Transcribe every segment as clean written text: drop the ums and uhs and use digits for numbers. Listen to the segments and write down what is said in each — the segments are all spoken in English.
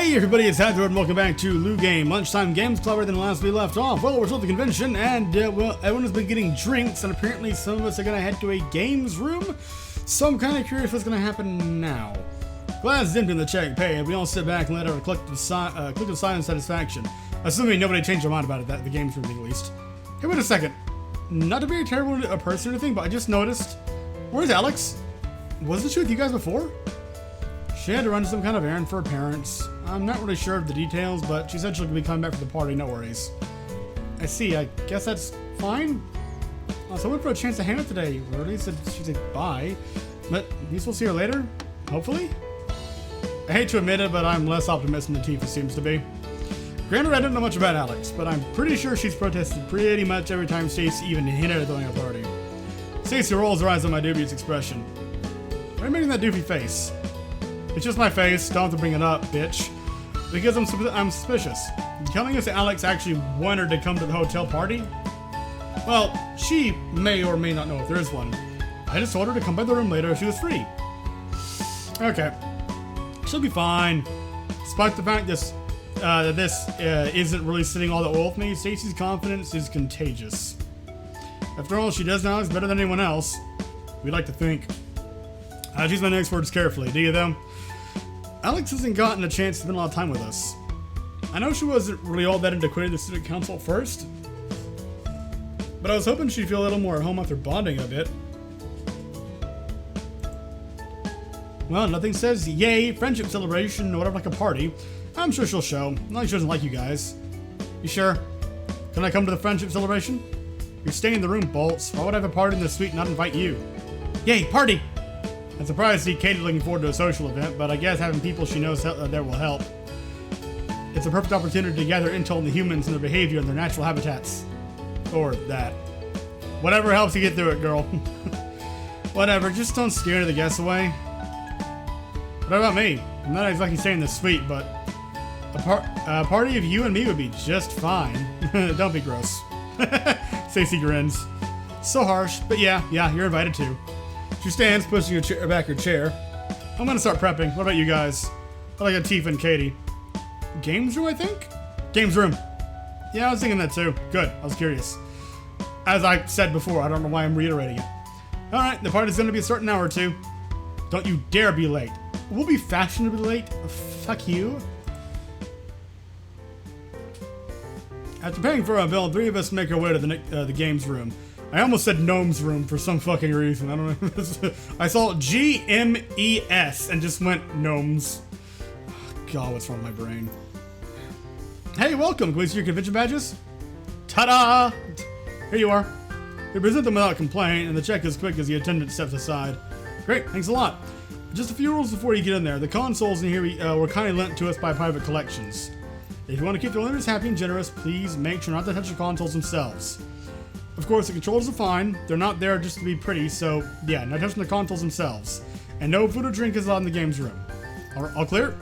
Hey everybody, it's Hadward and welcome back to LuGame. Lunchtime games clever than the last we left off. Well, we're still at the convention and everyone has been getting drinks and apparently some of us are going to head to a games room. So I'm kind of curious what's going to happen now. Glass is empty in the check pay. We all sit back and let our collective silent satisfaction. Assuming nobody changed their mind about it, the games room at least. Hey, wait a second. Not to be a terrible person or anything, but I just noticed. Where's Alex? Wasn't she with you guys before? She had to run some kind of errand for her parents. I'm not really sure of the details, but she said she'll be coming back for the party, no worries. I see, I guess that's fine. So I went for a chance to hang out today. Rody said she said bye, but at least we'll see her later, hopefully? I hate to admit it, but I'm less optimistic than Tifa seems to be. Granted, I don't know much about Alex, but I'm pretty sure she's protested pretty much every time Stacy even hinted at throwing a party. Stacy rolls her eyes at my dubious expression. Why are you making that doofy face? It's just my face, don't have to bring it up, bitch. Because I'm suspicious. Telling us that Alex actually wanted to come to the hotel party? Well, she may or may not know if there is one. I just told her to come by the room later if she was free. Okay. She'll be fine. Despite the fact that this isn't really sitting all that well with me, Stacy's confidence is contagious. After all, she does now is better than anyone else. We'd like to think. I choose my next words carefully, do you though? Alex hasn't gotten a chance to spend a lot of time with us. I know she wasn't really all that into quitting the student council at first, but I was hoping she'd feel a little more at home after bonding a bit. Well, nothing says yay, friendship celebration, or whatever like a party. I'm sure she'll show, as long as she doesn't like you guys. You sure? Can I come to the friendship celebration? You're staying in the room, Bolts. Why would I have a party in the suite and not invite you? Yay, party! I'm surprised to see Katie looking forward to a social event, but I guess having people she knows there will help. It's a perfect opportunity to gather intel on the humans and their behavior and their natural habitats. Or that. Whatever helps you get through it, girl. Whatever, just don't scare the guests away. What about me? I'm not exactly saying this sweet, but a party of you and me would be just fine. Don't be gross. Stacey grins. So harsh, but yeah, you're invited too. She stands, pushing back her chair. I'm gonna start prepping. What about you guys? I like a Tifa and Katie. Games room, I think? Games room. Yeah, I was thinking that too. Good, I was curious. As I said before, I don't know why I'm reiterating it. Alright, the party's gonna be a certain hour or two. Don't you dare be late. We'll be fashionably late. Fuck you. After paying for our bill, three of us make our way to the games room. I almost said gnomes room for some fucking reason. I don't know. I saw GMES and just went gnomes. Oh, God, what's wrong with my brain? Hey, welcome. Can we see your convention badges? Ta-da! Here you are. We present them without complaint, and the check is quick as the attendant steps aside. Great, thanks a lot. Just a few rules before you get in there. The consoles in here were kindly lent to us by private collections. If you want to keep the owners happy and generous, please make sure not to touch the consoles themselves. Of course, the controllers are fine. They're not there just to be pretty, so yeah, no touching the consoles themselves. And no food or drink is allowed in the games room. All clear?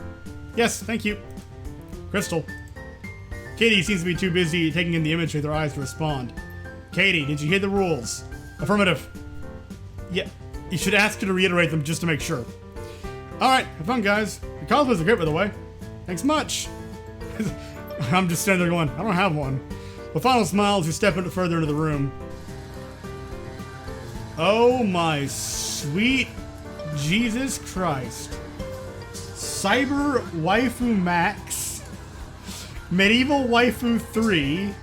Yes, thank you. Crystal. Katie seems to be too busy taking in the imagery with her eyes to respond. Katie, did you hear the rules? Affirmative. Yeah, you should ask her to reiterate them just to make sure. Alright, have fun, guys. Your cosplays are great, by the way. Thanks much. I'm just standing there going, I don't have one. With final smiles, you step further into the room. Oh my sweet Jesus Christ. Cyber Waifu Max. Medieval Waifu 3.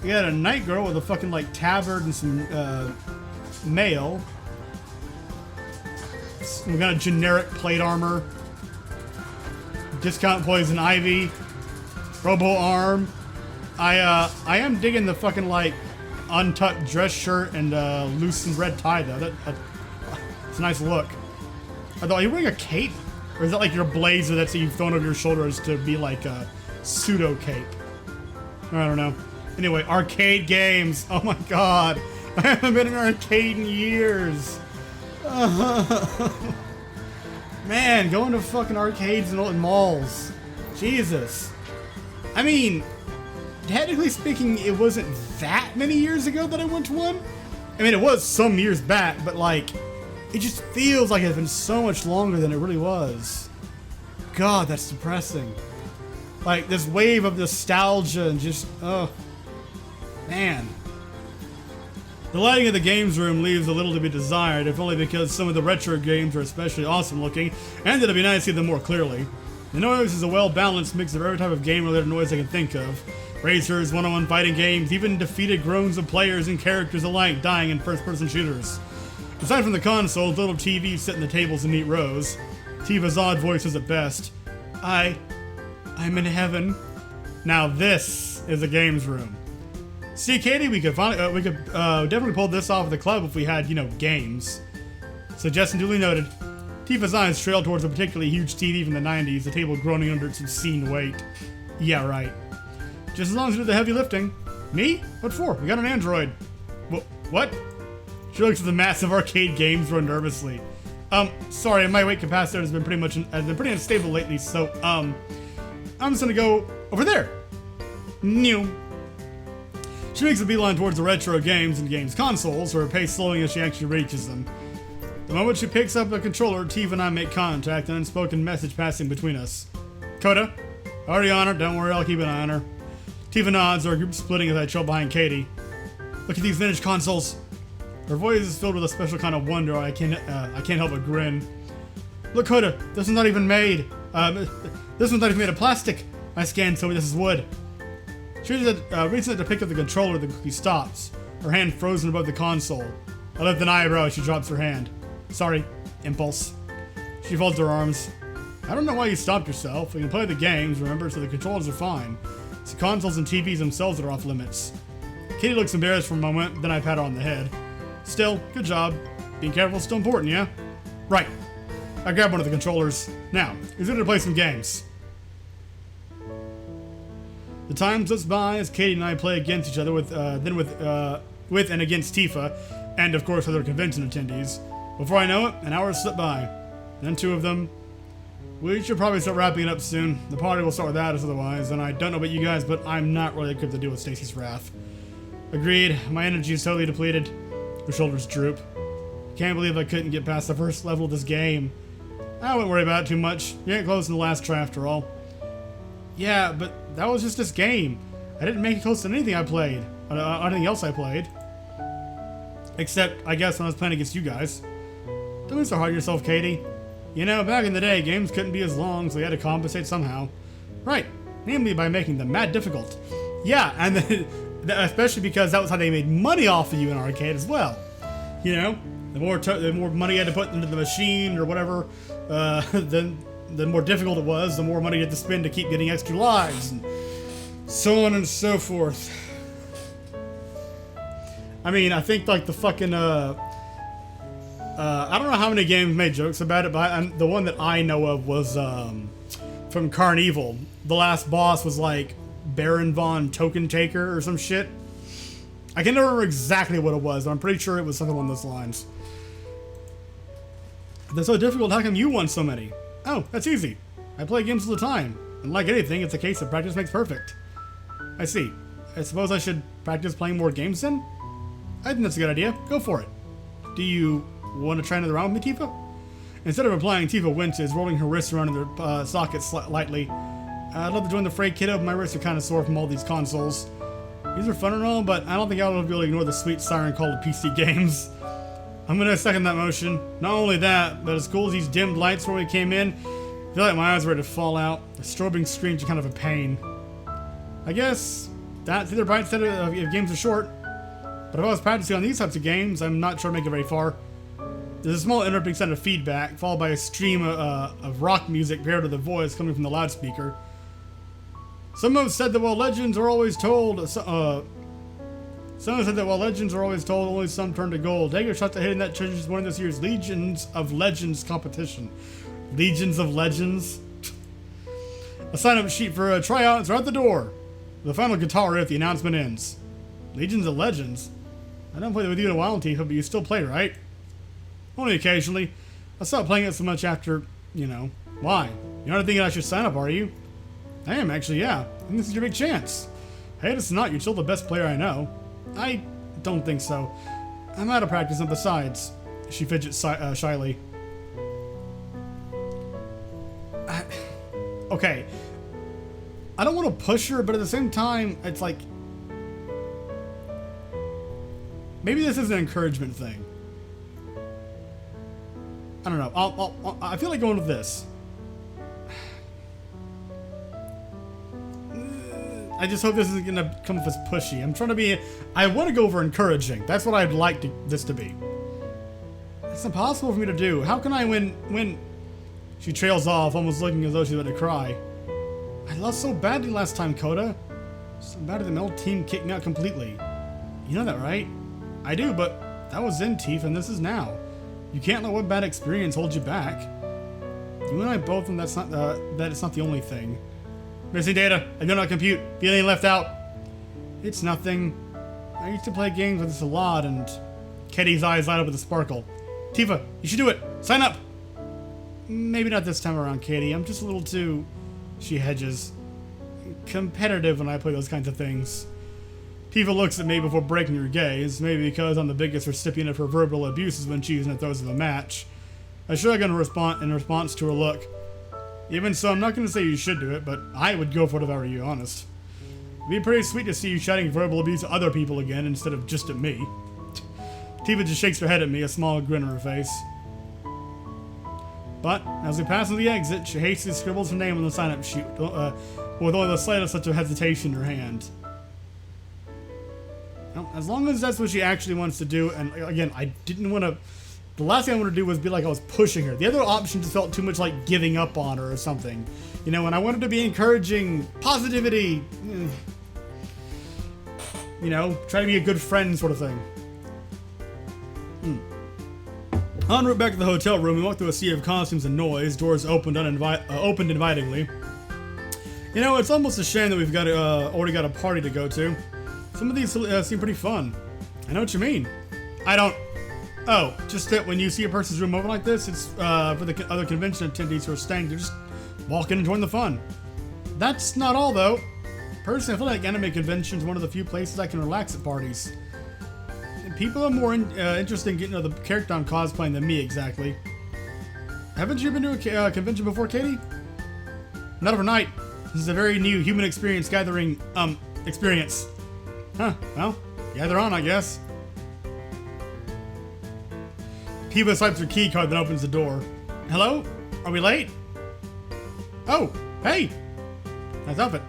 We got a night girl with a fucking like tabard and some mail. We got a generic plate armor. Discount Poison Ivy. Robo Arm. I am digging the fucking like untucked dress shirt and loosened red tie though. It's a nice look. Although, are you wearing a cape? Or is that like your blazer that's you've thrown over your shoulders to be like a pseudo cape? I don't know. Anyway, arcade games. Oh my god. I haven't been in an arcade in years. Man, going to fucking arcades and malls. Jesus. I mean, technically speaking, it wasn't that many years ago that I went to one. I mean, it was some years back, but like, it just feels like it's been so much longer than it really was. God, that's depressing. Like, this wave of nostalgia and just, oh, man. The lighting of the games room leaves a little to be desired, if only because some of the retro games are especially awesome looking, and it'd be nice to see them more clearly. The noise is a well-balanced mix of every type of game-related noise I can think of. Racers, one-on-one fighting games, even defeated groans of players and characters alike dying in first-person shooters. Aside from the consoles, little TVs sit in the tables in neat rows. Tifa's odd voice is at best. I'm in heaven. Now this is a games room. See, Katie, we could definitely pull this off at the club if we had, you know, games. Suggestion duly noted. Tifa's eyes trailed towards a particularly huge TV from the 90s, the table groaning under its obscene weight. Yeah, right. Just as long as you do the heavy lifting. Me? What for? We got an android. What? She looks at the massive arcade games room nervously. Sorry, my weight capacitor has been pretty unstable lately, so, I'm just gonna go over there. New. She makes a beeline towards the retro games and games consoles, her pace slowing as she actually reaches them. The moment she picks up a controller, Tifa and I make contact, an unspoken message passing between us. Coda? Already on her, don't worry, I'll keep an eye on her. Tifa nods, our group splitting as I trail behind Katie. Look at these vintage consoles. Her voice is filled with a special kind of wonder. I can't help but grin. Look, Coda, this is not even made. This one's not even made of plastic. I scanned, so this is wood. She reaches out to pick up the controller. The cookie stops, her hand frozen above the console. I lift an eyebrow as she drops her hand. Sorry, impulse. She folds her arms. I don't know why you stopped yourself. We can play the games, remember, so the controllers are fine. It's the consoles and TVs themselves that are off limits. Katie looks embarrassed for a moment, then I pat her on the head. Still, good job. Being careful is still important, yeah? Right. I grab one of the controllers. Now, who's ready to play some games? The time slips by as Katie and I play against each other with and against Tifa, and of course other convention attendees. Before I know it, an hour slipped by. Then two of them. We should probably start wrapping it up soon. The party will start without us otherwise, and I don't know about you guys, but I'm not really equipped to deal with Stacy's wrath. Agreed, my energy is totally depleted. Her shoulders droop. Can't believe I couldn't get past the first level of this game. I wouldn't worry about it too much. You're getting close in the last try after all. Yeah, but that was just this game. I didn't make it close to anything I played. Anything else I played. Except, I guess, when I was playing against you guys. Don't be so hard on yourself, Katie. You know, back in the day, games couldn't be as long, so we had to compensate somehow. Right. Namely by making them mad difficult. Yeah, and then, especially because that was how they made money off of you in arcade as well. You know, the more money you had to put into the machine or whatever, the more difficult it was, the more money you had to spend to keep getting extra lives, and so on and so forth. I mean, I think like the fucking, I don't know how many games made jokes about it, but the one that I know of was from Carnival. The last boss was like Baron Von Token Taker or some shit. I can never remember exactly what it was, but I'm pretty sure it was something along those lines. If they're so difficult, how come you won so many? Oh, that's easy. I play games all the time. And like anything, it's a case of practice makes perfect. I see. I suppose I should practice playing more games then? I think that's a good idea. Go for it. Do you want to try another round with me, Tifa? Instead of replying, Tifa winces, rolling her wrists around in their sockets lightly. I'd love to join the fray, kiddo, but my wrists are kind of sore from all these consoles. These are fun and all, but I don't think I'll be able to ignore the sweet siren call of PC games. I'm gonna second that motion. Not only that, but as cool as these dimmed lights when we came in, I feel like my eyes were ready to fall out. The strobing screens are kind of a pain. I guess that's either bright side if games are short. But if I was practicing on these types of games, I'm not sure to make it very far. There's a small interrupting sound of feedback, followed by a stream of rock music paired with a voice coming from the loudspeaker. Some have said that while legends are always told, only some turn to gold. Take a shot to hitting that treasure is one of this year's Legions of Legends competition. Legions of Legends? A sign-up sheet for tryouts are at the door. The final guitar riff, the announcement ends. Legions of Legends? I don't play with you in a while, Tifa, but you still play, right? Only occasionally. I stopped playing it so much after, you know. Why? You're not thinking I should sign up, are you? I am, actually, yeah. I think this is your big chance. Hey, it's not. You're still the best player I know. I don't think so. I'm out of practice, and besides, she fidgets shyly. okay. I don't want to push her, but at the same time, it's like... Maybe this is an encouragement thing. I don't know. I feel like going with this. I just hope this isn't going to come off as pushy. I'm trying to be... I want to go for encouraging. That's what I'd like this to be. It's impossible for me to do. How can I when... She trails off, almost looking as though she's about to cry. I lost so badly last time, Coda. So badly the metal team kicked me out completely. You know that, right? I do, but that was then, Tifa, and this is now. You can't let one bad experience hold you back. You and I both know that it's not the only thing. Missing data. I do not compute. Feeling left out. It's nothing. I used to play games with this a lot, and... Katy's eyes light up with a sparkle. Tifa, you should do it. Sign up. Maybe not this time around, Katy. I'm just a little too... She hedges. Competitive when I play those kinds of things. Tifa looks at me before breaking her gaze, maybe because I'm the biggest recipient of her verbal abuses when she's in the throes of a match. I shrug in response to her look. Even so, I'm not going to say you should do it, but I would go for it if I were you, honest. It'd be pretty sweet to see you shouting verbal abuse at other people again instead of just at me. Tifa just shakes her head at me, a small grin on her face. But, as we pass through the exit, she hastily scribbles her name on the sign-up sheet, with only the slightest touch of hesitation in her hand. Well, as long as that's what she actually wants to do, and again, I didn't want to... The last thing I wanted to do was be like I was pushing her. The other option just felt too much like giving up on her or something. You know, and I wanted to be encouraging positivity. You know, try to be a good friend sort of thing. En route back to the hotel room, we walked through a sea of costumes and noise. Doors opened invitingly. You know, it's almost a shame that we've got already got a party to go to. Some of these seem pretty fun. I know what you mean. I don't... Oh, just that when you see a person's room open like this, it's for the other convention attendees who are staying to just walk in and join the fun. That's not all, though. Personally, I feel like anime convention is one of the few places I can relax at parties. People are more interested in getting to know the character I'm cosplaying than me, exactly. Haven't you been to a convention before, Katy? Not overnight. This is a very new human experience gathering, experience. Huh, well, gather on, I guess. Tifa swipes her key card, then opens the door. Hello? Are we late? Oh, hey! Nice outfit.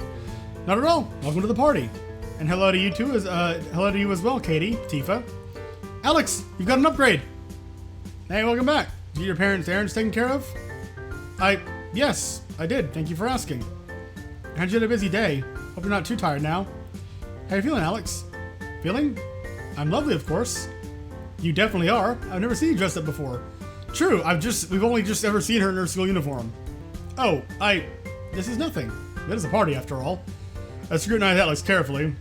Not at all. Welcome to the party. And hello to you too, hello to you as well, Katy, Tifa. Alex, you've got an upgrade. Hey, welcome back. Did your parents' errands taken care of? Yes, I did. Thank you for asking. How'd you have a busy day? Hope you're not too tired now. How you feeling, Alex? Feeling? I'm lovely, of course. You definitely are. I've never seen you dressed up before. True, we've only just ever seen her in her school uniform. Oh, this is nothing. It is a party after all. I scrutinized Alex carefully,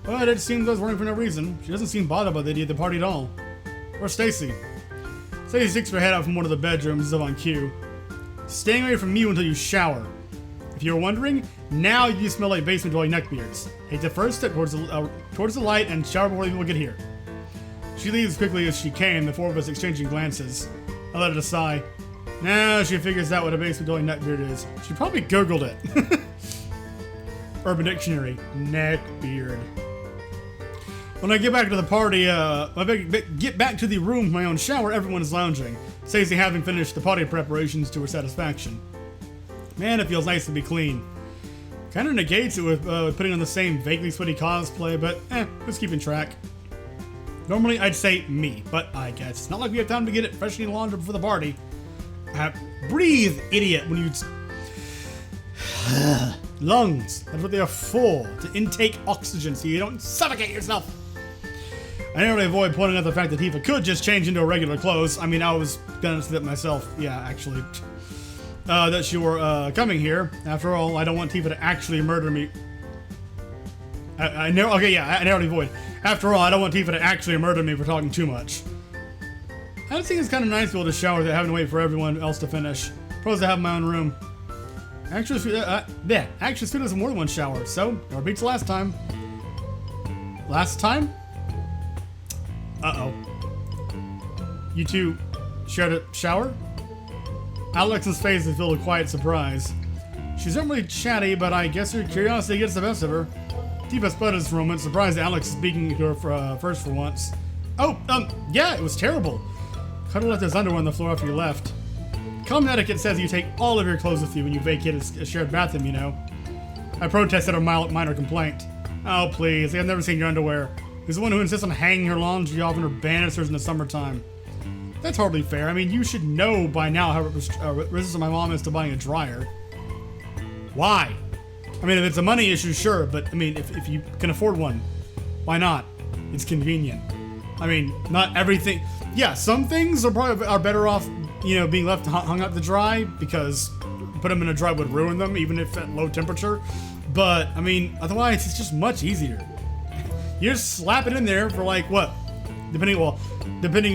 but it seems I was worrying for no reason. She doesn't seem bothered by the idea of the party at all. Where's Stacy? Stacy sticks her head out from one of the bedrooms as if on cue. Staying away from you until you shower. If you were wondering, now you smell like basement-dwelling neckbeards. Take the first step towards the light and shower before people get here. She leaves quickly as she came, the four of us exchanging glances. I let her sigh. Now she figures out what a basement-dwelling neckbeard is. She probably Googled it. Urban Dictionary. Neckbeard. When I get back to the party, get back to the room with my own shower, everyone is lounging. Stacey having finished the party preparations to her satisfaction. Man, it feels nice to be clean. Kinda negates it with putting on the same vaguely sweaty cosplay, but who's keeping track? Normally I'd say me, but I guess it's not like we have time to get it freshly laundered before the party. Breathe, idiot, when you... Lungs, that's what they are for, to intake oxygen so you don't suffocate yourself. I narrowly avoid pointing out the fact that Tifa could just change into regular clothes. I mean, I was gonna say that myself, yeah, actually. That she were coming here. After all, I don't want Tifa to actually murder me. I narrowly avoid. After all, I don't want Tifa to actually murder me for talking too much. I just think it's kind of nice to be able to shower without having to wait for everyone else to finish. Pros to have my own room. Actually, Sue does more than one shower, so it repeats last time. Last time? Uh-oh. You two shared a shower? Alex's face is filled with quiet surprise. She's not really chatty, but I guess her curiosity gets the best of her. Tifa sputters for a moment, surprised Alex is speaking to her first for once. Oh, yeah, it was terrible. Cuddle left his underwear on the floor after you left. Common etiquette says you take all of your clothes with you when you vacate a shared bathroom, you know. I protested a minor complaint. Oh, please, I've never seen your underwear. He's the one who insists on hanging her laundry off in her banisters in the summertime. That's hardly fair. I mean, you should know by now how resistant my mom is to buying a dryer. Why? I mean, if it's a money issue, sure, but I mean, if you can afford one, why not? It's convenient. I mean, not everything. Yeah, some things are better off, you know, being left hung up to dry, because put them in a dry would ruin them, even if at low temperature. But I mean, otherwise, it's just much easier. You just slap it in there for like what? Depending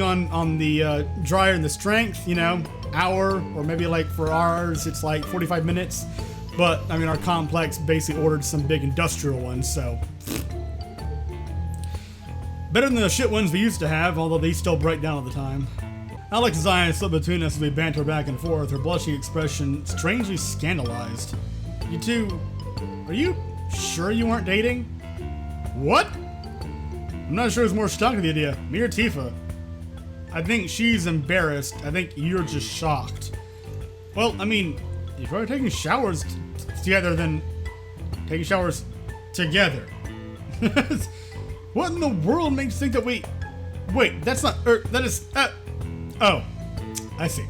on the dryer and the strength, you know, hour, or maybe like for ours, it's like 45 minutes. But I mean, our complex basically ordered some big industrial ones, so. Better than the shit ones we used to have, although they still break down all the time. Alex's eyes slip between us as we banter back and forth, her blushing expression strangely scandalized. You two, are you sure you weren't dating? What? I'm not sure who's more shocked at the idea, me or Tifa. I think she's embarrassed. I think you're just shocked. Well, I mean, if you're taking showers together, then taking showers together. What in the world makes you think that we... Wait, that's not... that is... oh. I see.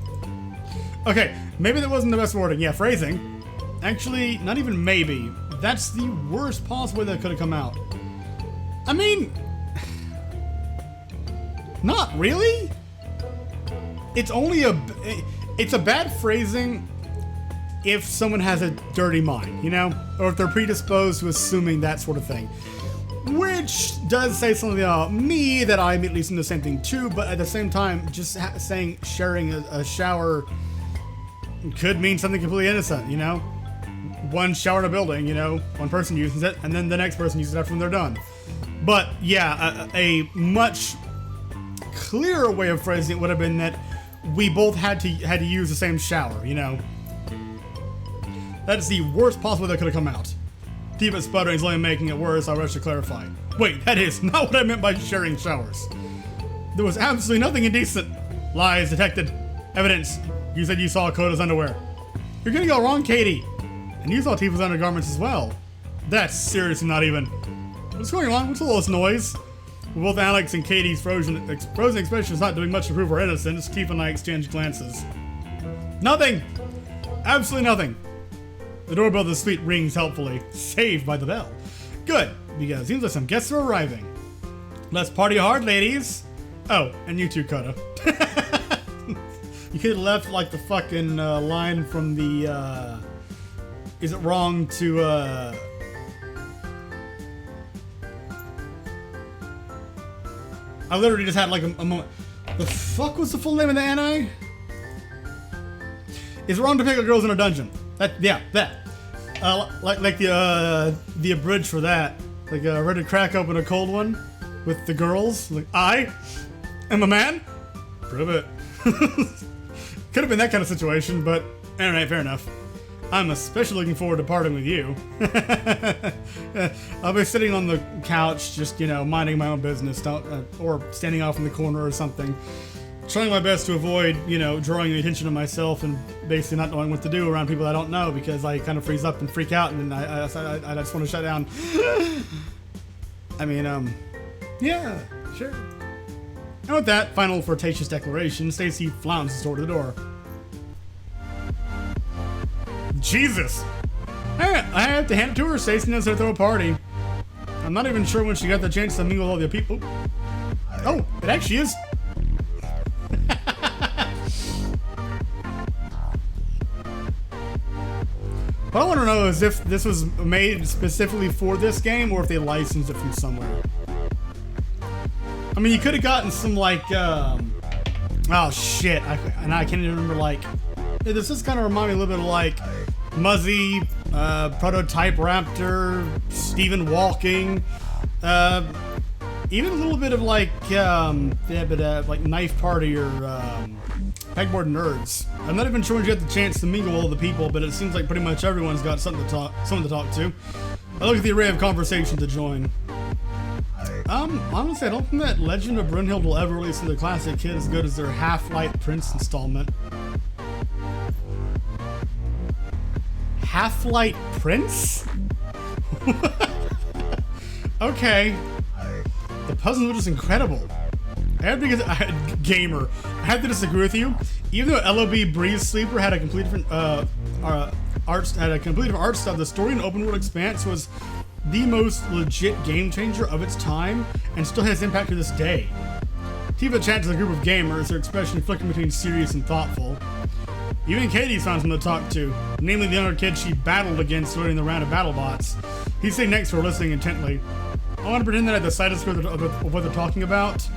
Okay, maybe that wasn't the best wording. Yeah, phrasing. Actually, not even maybe. That's the worst possible way that could have come out. I mean... Not really? It's only a... It's a bad phrasing if someone has a dirty mind, you know? Or if they're predisposed to assuming that sort of thing. Which does say something about me that I immediately assume the same thing too, but at the same time, just saying sharing a shower could mean something completely innocent, you know? One shower in a building, you know? One person uses it, and then the next person uses it after they're done. But yeah, a much clearer way of phrasing it would have been that we both had to use the same shower, you know? That's the worst possible that could have come out. Tifa's sputtering is only making it worse. I rush to clarify. Wait, that is not what I meant by sharing showers. There was absolutely nothing indecent. Lies detected. Evidence. You said you saw Koda's underwear. You're getting it all wrong, Katie. And you saw Tifa's undergarments as well. That's seriously not even. What's going on? What's all this noise? With both Alex and Katie's frozen expressions not doing much to prove her innocence, Tifa and I exchange glances. Nothing. Absolutely nothing. The doorbell of the suite rings helpfully. Saved by the bell. Good, because it seems like some guests are arriving. Let's party hard, ladies. Oh, and you too, Koda. You could have left like the fucking line from the, is it wrong to, I literally just had like a moment. The fuck was the full name of the anime? Is it wrong to pick up girls in a dungeon? That. Like the abridged for that. Like ready to crack open a cold one with the girls. Like, I am a man? Prove it. Could have been that kind of situation, but alright, fair enough. I'm especially looking forward to partying with you. I'll be sitting on the couch, just, you know, minding my own business, or standing off in the corner or something. Trying my best to avoid, you know, drawing the attention to myself and basically not knowing what to do around people I don't know, because I kind of freeze up and freak out, and I just want to shut down. I mean, yeah, sure. And with that final flirtatious declaration, Stacy flounces toward the door. Jesus! I have to hand it to her. Stacy knows how to throw a party. I'm not even sure when she got the chance to mingle with all the people. Oh, it actually is. What I want to know is if this was made specifically for this game or if they licensed it from somewhere. I mean, you could have gotten some like, oh shit, I can't even remember, like, this just kind of remind me a little bit of like Muzzy, Prototype Raptor, Stephen Walking, even a little bit of like, like Knife Party or Pegboard nerds. I'm not even sure when you get the chance to mingle with all the people, but it seems like pretty much everyone's got something to talk to. I look at the array of conversation to join. Honestly, I don't think that Legend of Brunhild will ever release another classic hit as good as their Half-Light Prince installment. Half-Light Prince? Okay. The puzzles were just incredible. I have to gamer. I have to disagree with you. Even though LOB Breeze Sleeper had a complete different art style, the story and open world expanse was the most legit game changer of its time and still has impact to this day. Tifa chats with a group of gamers, their expression flicking between serious and thoughtful. Even Katie's found someone to talk to, namely the other kid she battled against during the round of battle bots. He's sitting next to her listening intently. I want to pretend that I have the slightest clue of what they're talking about.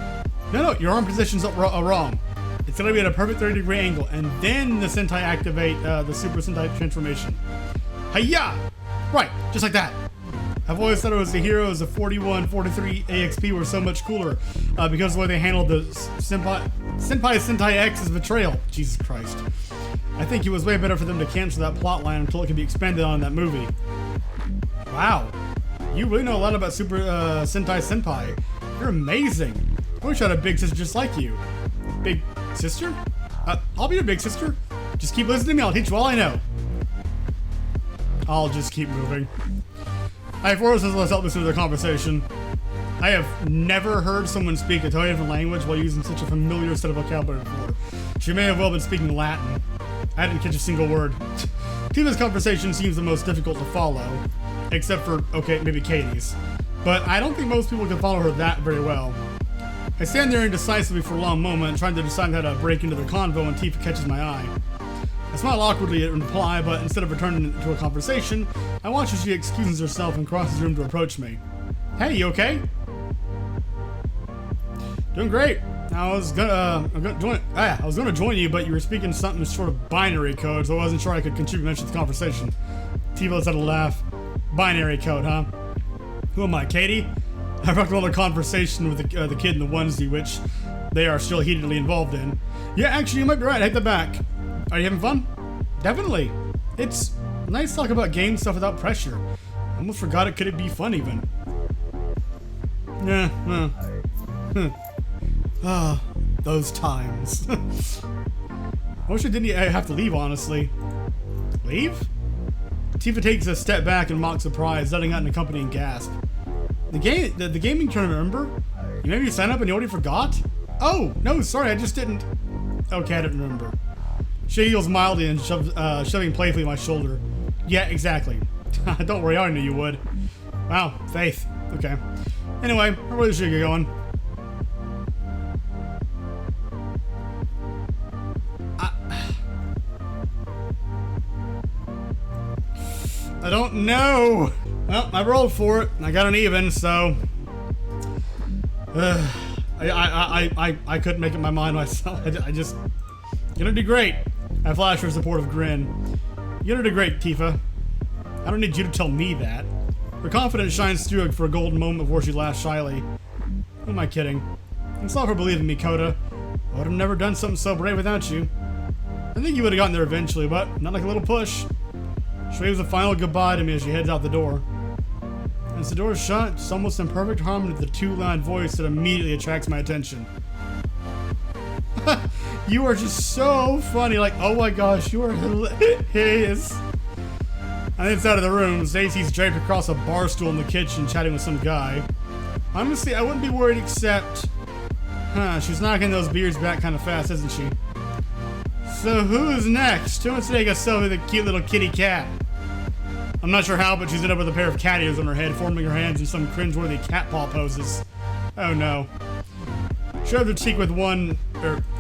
No, your arm position's wrong. It's going to be at a perfect 30-degree angle, and then the Sentai activate the Super Sentai transformation. Hiya! Right, just like that. I've always thought it was the heroes of 41, 43 AXP were so much cooler because of the way they handled the Sentai X's betrayal. Jesus Christ. I think it was way better for them to cancel that plot line until it could be expanded on in that movie. Wow. You really know a lot about Super Sentai. You're amazing. I wish I had a big sister just like you. Big sister? I'll be your big sister. Just keep listening to me, I'll teach you all I know. I'll just keep moving. I forced us to help listen to the conversation. I have never heard someone speak a totally different language while using such a familiar set of vocabulary before. She may have well been speaking Latin. I didn't catch a single word. Tifa's conversation seems the most difficult to follow. Except for, okay, maybe Katie's. But I don't think most people can follow her that very well. I stand there indecisively for a long moment, trying to decide how to break into the convo when Tifa catches my eye. I smile awkwardly at reply, but instead of returning to a conversation, I watch as she excuses herself and crosses the room to approach me. Hey, you okay? Doing great. I was gonna join you, but you were speaking something sort of binary code, so I wasn't sure I could contribute much to the conversation. Tifa let out a laugh. Binary code, huh? Who am I, Katie? I rocked another conversation with the kid in the onesie, which they are still heatedly involved in. Yeah, actually, you might be right. I hit the back. Are you having fun? Definitely. It's nice to talk about game stuff without pressure. I almost forgot it could be fun, even. Yeah, those times. I wish I didn't have to leave, honestly. Leave? Tifa takes a step back in mock surprise, letting out an accompanying gasp. The gaming tournament, remember? You maybe signed up and you already forgot? Oh, no, sorry, I just didn't. Okay, I didn't remember. She heals mildly and shoving playfully my shoulder. Yeah, exactly. Don't worry, I knew you would. Wow, faith. Okay. Anyway, I really should get going. I don't know. Well, I rolled for it, and I got an even, so... I couldn't make up my mind myself. I just... You're gonna do great. I flash her a supportive grin. You're gonna do great, Tifa. I don't need you to tell me that. Her confidence shines through for a golden moment before she laughs shyly. Who am I kidding? Thanks a lot for believing me, Coda. I would have never done something so brave without you. I think you would have gotten there eventually, but not like a little push. She waves a final goodbye to me as she heads out the door. As the door is shut, it's almost in perfect harmony with the two-line voice that immediately attracts my attention. You are just so funny, like, oh my gosh, you are hilarious. On the inside of the room, Stacy's draped across a bar stool in the kitchen chatting with some guy. Honestly, I wouldn't be worried except... she's knocking those beards back kind of fast, isn't she? So who's next? Who wants to take a selfie with a cute little kitty cat? I'm not sure how, but she's ended up with a pair of cat ears on her head, forming her hands in some cringeworthy cat paw poses. Oh no. She rubbed her cheek with one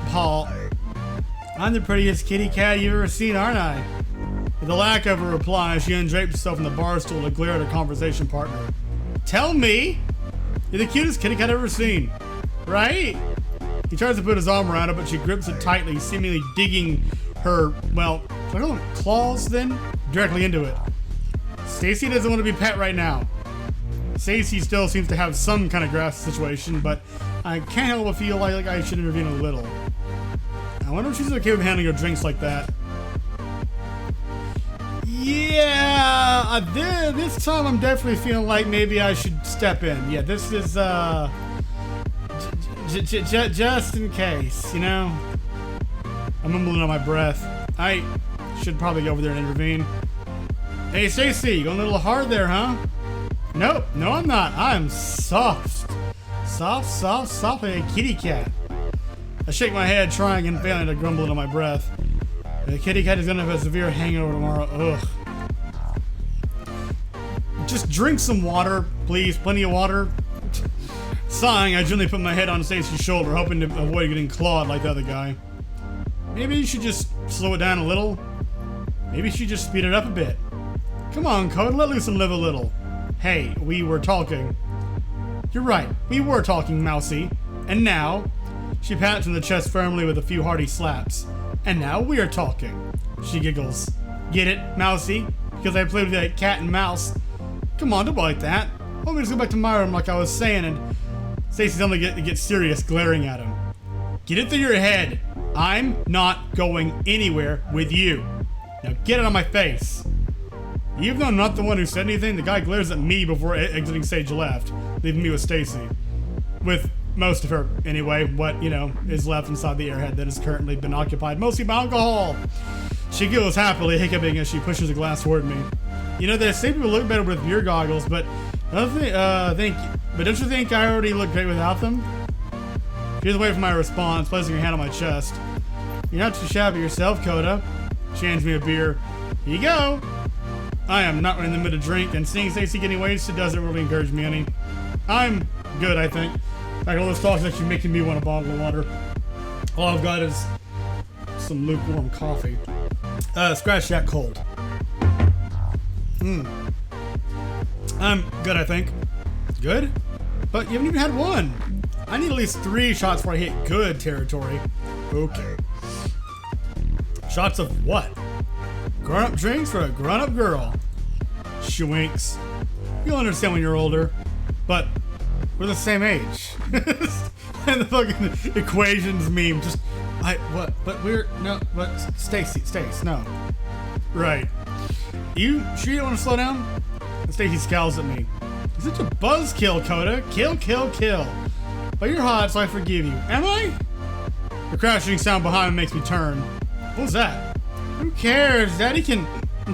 paw. I'm the prettiest kitty cat you've ever seen, aren't I? With a lack of a reply, she undraped herself in the bar stool to glare at her conversation partner. Tell me! You're the cutest kitty cat I've ever seen. Right? He tries to put his arm around her, but she grips it tightly, seemingly digging her, well, should I call them claws then? Directly into it. Stacy doesn't want to be pet right now. Stacy still seems to have some kind of grasp of the situation, but I can't help but feel like I should intervene a little. I wonder if she's okay with handling her drinks like that. Yeah, this time I'm definitely feeling like maybe I should step in. Yeah, this is, just in case, you know? I'm mumbling on my breath. I should probably go over there and intervene. Hey, Stacy, going a little hard there, huh? Nope, no I'm not. I'm soft. Soft like a kitty cat. I shake my head, trying and failing to grumble under my breath. The kitty cat is gonna have a severe hangover tomorrow. Ugh. Just drink some water, please. Plenty of water. Sighing, I gently put my head on Stacy's shoulder, hoping to avoid getting clawed like the other guy. Maybe you should just slow it down a little. Maybe you should just speed it up a bit. Come on, Code, let loose and live a little. Hey, we were talking. You're right, we were talking, Mousy. And now, she pats him on the chest firmly with a few hearty slaps. And now we are talking. She giggles. Get it, Mousy? Because I played with that cat and mouse. Come on, don't be like that. Let me just go back to my room like I was saying, and Stacy's only get serious, glaring at him. Get it through your head. I'm not going anywhere with you. Now get it on my face. Even though I'm not the one who said anything, the guy glares at me before exiting stage left, leaving me with Stacy. With most of her, anyway, what, you know, is left inside the airhead that has currently been occupied mostly by alcohol. She giggles happily, hiccuping as she pushes a glass toward me. You know, they say people look better with beer goggles, but don't you think I already look great without them? She's away from my response, placing her hand on my chest. You're not too shabby yourself, Coda. She hands me a beer. Here you go. I am not in the mood to drink, and seeing Stacy getting wasted doesn't really encourage me any. I'm good, I think. Like, all this talk is actually making me want a bottle of water. All I've got is some lukewarm coffee. Scratch that cold. I'm good, I think. Good? But you haven't even had one. I need at least 3 shots before I hit good territory. Okay. Shots of what? Grown-up drinks for a grown-up girl. She winks. You'll understand when you're older. But we're the same age. And the fucking equations meme just... Stace, no. Right. You sure you don't want to slow down? Stacy scowls at me. You're such a buzzkill, Coda. Kill. But you're hot, so I forgive you. Am I? The crashing sound behind me makes me turn. What was that? Who cares? Daddy can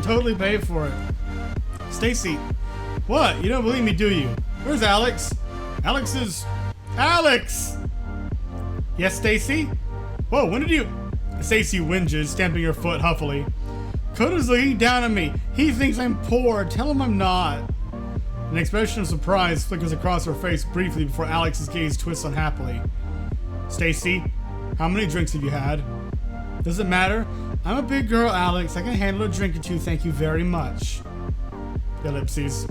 totally pay for it. Stacy. What? You don't believe me, do you? Where's Alex? Alex! Yes, Stacy? Whoa, when did you... Stacy whinges, stamping her foot huffily. Coda's looking down at me. He thinks I'm poor. Tell him I'm not. An expression of surprise flickers across her face briefly before Alex's gaze twists unhappily. Stacy, how many drinks have you had? Does it matter? I'm a big girl, Alex. I can handle a drink or two, thank you very much. Ellipses.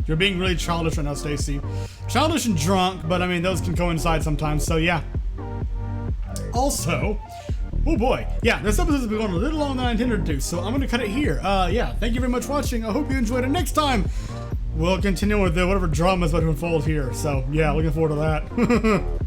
You're being really childish right now, Stacy. Childish and drunk, but I mean, those can coincide sometimes, so yeah. Also... oh boy, yeah, this episode has been going a little longer than I intended to, so I'm going to cut it here. Yeah, thank you very much for watching. I hope you enjoyed it. Next time, we'll continue with whatever drama is about to unfold here. So, yeah, looking forward to that.